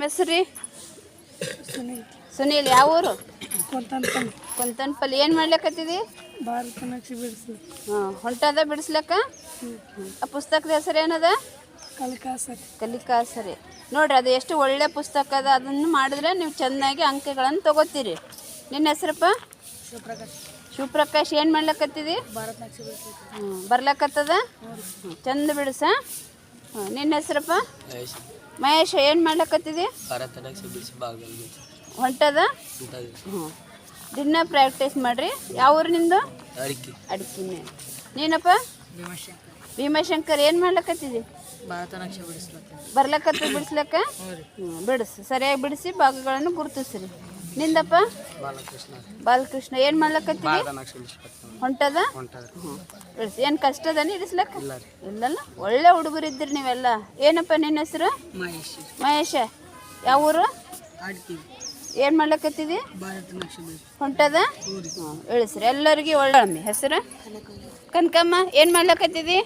ಹೆಸರು ಸುನೀಲ್. ಯಾವ ಊರು? ಕೊಂತನಪಲ್ಲಿ. ಏನು ಮಾಡ್ಲಿಕ್ಕತ್ತಿದಿ? ಭಾರತ ನಕ್ಷೆ ಬಿಡಿಸಿ. ಹೊಂಟದ ಬಿಡಿಸ್ಲಕ್ಕ? ಆ ಪುಸ್ತಕದ ಹೆಸರು ಏನದ? ಕಲಿಕಾಸರಿ. ನೋಡ್ರಿ, ಅದು ಎಷ್ಟು ಒಳ್ಳೆ ಪುಸ್ತಕ ಅದ. ಅದನ್ನು ಮಾಡಿದ್ರೆ ನೀವು ಚೆನ್ನಾಗಿ ಅಂಕಗಳನ್ನು ತಗೋತೀರಿ. ನಿನ್ನ ಹೆಸರಪ್ಪ? ಶಿವಪ್ರಕಾಶ್. ಏನು ಮಾಡ್ಲಕ್ಕತ್ತಿದಿ? ಭಾರತ ನಕ್ಷೆ ಬಿಡಿಸಿ. ಬರ್ಲಕ್ಕತ್ತದ? ಚಂದ ಬಿಡಿಸ. ನಿನ್ನ ಹೆಸರಪ್ಪ? ಮಹೇಶ. ಏನು ಮಾಡ್ಲಕ್ಕತ್ತಿದಿ? ಹೊಂಟದ? ದಿನ ಪ್ರಾಕ್ಟೀಸ್ ಮಾಡ್ರಿ. ಯಾವ ಊರು ನಿಂದು? ಅಡಿಕೆನೆ. ನೀನಪ್ಪ? ಭೀಮಾಶಂಕರ್. ಏನು ಮಾಡ್ಲಕ್ಕತ್ತಿದಿ? ಭಾರತ ನಕ್ಷೆ ಬಿಡಿಸ್ಲಕ್ಕ. ಬರ್ಲಕ್ಕತ್ತ ಬಿಡಿಸ್ಲಕ್ಕ? ಬಿಡಿಸಿ, ಸರಿಯಾಗಿ ಬಿಡಿಸಿ ಭಾಗಗಳನ್ನು ಗುರುತಿಸ್ರಿ. ನಿಂದಪ್ಪ? ಬಾಲಕೃಷ್ಣ. ಏನು ಮಾಡ್ಲಕ್ಕತ್ತಿದಿ? ಹೊಂಟದ? ಬಿಡಿಸಿ. ಏನು ಕಷ್ಟದನಿ ಇಡಿಸ್ಲಕ್ಕ? ಇಲ್ಲಲ್ಲ, ಒಳ್ಳೆ ಹುಡುಗರು ಇದ್ದೀರಿ ನೀವೆಲ್ಲ. ಏನಪ್ಪ ನಿನ್ನ ಹೆಸರು? ಮಹೇಶ. ಯಾವ ಊರು? ಏನು ಮಾಡ್ಲಕ್ಕತ್ತಿದಿ? ಹೊಂಟದ? ಇಳಿಸ್ರಿ. ಎಲ್ಲರಿಗೆ ಒಳ್ಳೆ ಹೆಸರು? ಕನಕಮ್ಮ. ಏನು ಮಾಡ್ಲಕ್ಕತ್ತಿದಿ?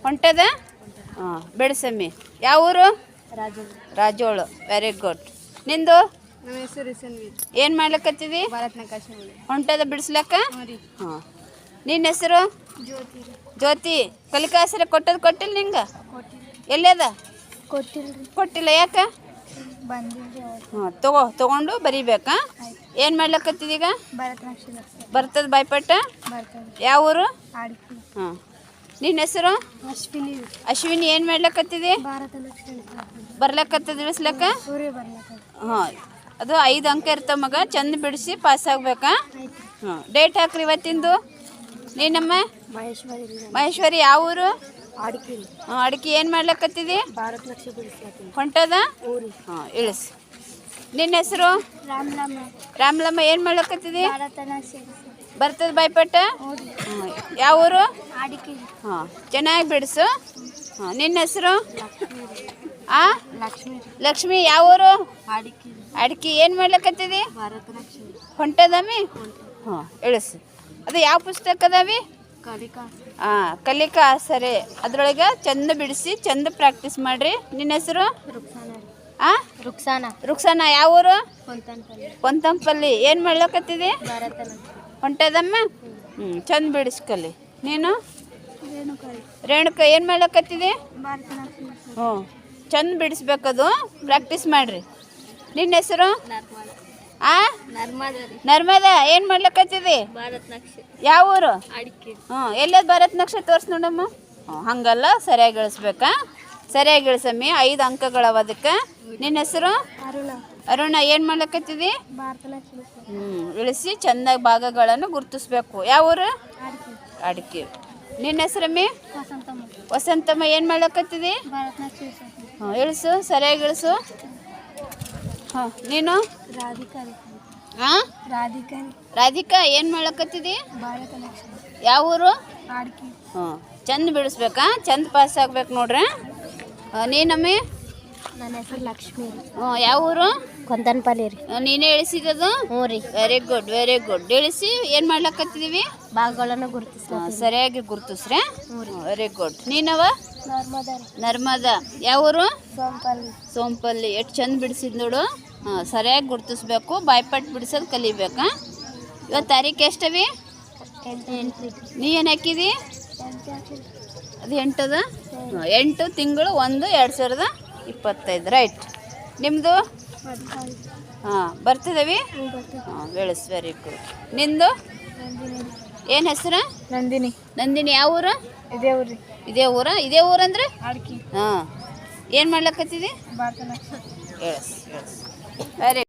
ಹೊಂಟದ? ಬೆಳೆಸಮ್ಮಿ. ಯಾವ ಊರು? ರಾಜೋಳು. Very good. ನಿಂದು? ಏನು ಮಾಡ್ಲಕ್ಕತ್ತಿದಿ? ಹೊಂಟದ ಬಿಡಿಸ್ಲಕ್ಕ? ನಿನ್ನ ಹೆಸರು? ಜ್ಯೋತಿ. ಕಲಿಕಾಸರ ಕೊಟ್ಟಿಲ್ಲ ನಿಂಗೆ? ಎಲ್ಲದ? ಕೊಟ್ಟಿಲ್ಲ. ಯಾಕೆ? ತಗೊಂಡು ಬರಿಬೇಕಾ? ಏನು ಮಾಡ್ಲಕ್ಕತ್ತಿದೀಗ? ಬರ್ತದ ಬಾಯ್ಪಟ್ಟ? ಯಾವ ಊರು? ನಿನ್ನ ಹೆಸರು? ಅಶ್ವಿನಿ. ಏನು ಮಾಡ್ಲಕ್ಕತ್ತಿದಿ? ಬರ್ಲಕ್ಕತ್ತದ ಬಿಡಿಸ್ಲಕ್ಕ? ಅದು 5 ಅಂಕ ಇರ್ತಾವ ಮಗ. ಚಂದ ಬಿಡಿಸಿ ಪಾಸ್ ಆಗ್ಬೇಕಾ? ಡೇಟ್ ಹಾಕ್ರಿ ಇವತ್ತಿಂದು. ನೀನಮ್ಮ? ಮಹೇಶ್ವರಿ. ಯಾವ ಊರು? ಅಡಿಕೆ. ಏನು ಮಾಡ್ಲಕ್ಕತ್ತಿದಿ? ಹೊಂಟದ? ಇಳಿಸಿ. ನಿನ್ನ ಹೆಸರು? ರಾಮ್ಲಮ್ಮ. ಏನು ಮಾಡ್ಲಕ್ಕತ್ತಿದಿ? ಬರ್ತದ ಬಾಯ್ಪಟ್ಟ? ಯಾವ ಊರು? ಚೆನ್ನಾಗಿ ಬಿಡಿಸು. ನಿನ್ನ ಹೆಸರು? ಲಕ್ಷ್ಮಿ. ಯಾವ ಊರು? ಅಡಿಕೆ. ಏನು ಮಾಡ್ಲಕ್ಕತ್ತಿದಿ? ಹೊಂಟದಮ್ಮಿ? ಇಳಿಸಿ. ಅದು ಯಾವ ಪುಸ್ತಕ ಅದಾವಿ? ಕಲಿಕಾ. ಸರಿ. ಅದ್ರೊಳಗೆ ಚಂದ ಬಿಡಿಸಿ ಚಂದ ಪ್ರಾಕ್ಟೀಸ್ ಮಾಡ್ರಿ. ನಿನ್ನ ಹೆಸರು? ರುಕ್ಸಾನ. ಯಾವ ಊರು? ಕೊಂತಂಪಲ್ಲಿ. ಏನು ಮಾಡ್ಲಕ್ಕತ್ತಿದಿ? ಹೊಂಟದಮ್ಮ? ಚಂದ ಬಿಡಿಸ್ಕಲಿ. ನೀನು? ರೇಣುಕಾ. ಏನು ಮಾಡ್ಲಕ್ಕತ್ತಿದಿ? ಚಂದ ಬಿಡಿಸ್ಬೇಕದು. ಪ್ರಾಕ್ಟೀಸ್ ಮಾಡ್ರಿ. ನಿನ್ನ ಹೆಸರು? ನರ್ಮದಾ. ಏನು ಮಾಡ್ಲಕ್ಕತ್ತಿದಿ? ಯಾವ ಊರು? ಎಲ್ಲದ ಭಾರತ್ ನಕ್ಷೆ ತೋರ್ಸ್ ನೋಡಮ್ಮ. ಹಂಗಲ್ಲ, ಸರಿಯಾಗಿ ಇಳಿಸ್ಬೇಕಾ? ಸರಿಯಾಗಿ ಇಳಿಸಮ್ಮಿ. 5 ಅಂಕಗಳವ ಅದಕ್ಕೆ. ನಿನ್ನ ಹೆಸರು? ಅರುಣ. ಏನು ಮಾಡ್ಲಕ್ಕತ್ತಿದಿ? ಇಳಿಸಿ ಚೆಂದಾಗಿ ಭಾಗಗಳನ್ನು ಗುರುತಿಸ್ಬೇಕು. ಯಾವ ಊರು? ಅಡಿಕೆ. ನಿನ್ನ ಹೆಸರಮ್ಮಿ? ವಸಂತಮ್ಮ. ಏನು ಮಾಡ್ಲಕ್ಕತ್ತಿದಿ? ಇಳಿಸು, ಸರಿಯಾಗಿ ಇಳಿಸು. ನೀನು? ರಾಧಿಕಾ. ಏನು ಮಾಡ್ಲಕ್ಕತ್ತಿದಿ? ಯಾವ ಊರು? ಚಂದ ಬಿಡಿಸ್ಬೇಕಾ? ಚಂದ ಪಾಸ್ ಆಗ್ಬೇಕು ನೋಡ್ರಿ. ನೀನಮ್ಮಿ? ನನ್ನ ಹೆಸರು ಲಕ್ಷ್ಮಿ. ಯಾವ ಊರು? ಕೊಂತನಪಲ್ಲಿ ರೀ. ನೀನೇ ಇಳಿಸಿದದು? Very good, very good. ಇಳಿಸಿ ಏನು ಮಾಡ್ಲಕ್ಕತ್ತಿದೀವಿ? ಭಾಗಗಳನ್ನು ಗುರುತಿಸ್. ಸರಿಯಾಗಿ ಗುರುತಿಸ್ರೆ. Very good. ನೀನವ? ನರ್ಮದಾ. ಯಾವ ಊರು? ಸೋಂಪಲ್ಲಿ. ಎಷ್ಟು ಚಂದ ಬಿಡಿಸಿದ್ ನೋಡು. ಸರಿಯಾಗಿ ಗುರುತಿಸ್ಬೇಕು. ಬಾಯ್ಪಟ್ಟು ಬಿಡಿಸೋದು ಕಲಿಬೇಕಾ? ಇವತ್ತು ತಾರೀಕು ಎಷ್ಟವಿ? 8. ನೀ ಏನು ಹಾಕಿದಿ? ಅದು 8 ಅದ? 8 ತಿಂಗಳು 1 2025. ರೈಟ್. ನಿಮ್ಮದು? ಬರ್ತಿದ್ದೀವಿ. ಬೆಳೆಸ್. Very good. ನಿಂದು? ಏನು ಹೆಸರು? ನಂದಿನಿ. ಯಾವ ಊರು? ಇದೇ ಊರಂದ್ರೆ? ಏನು ಮಾಡ್ಲಕ್ಕತ್ತಿದಿ? ಎಸ್. ವೆರಿ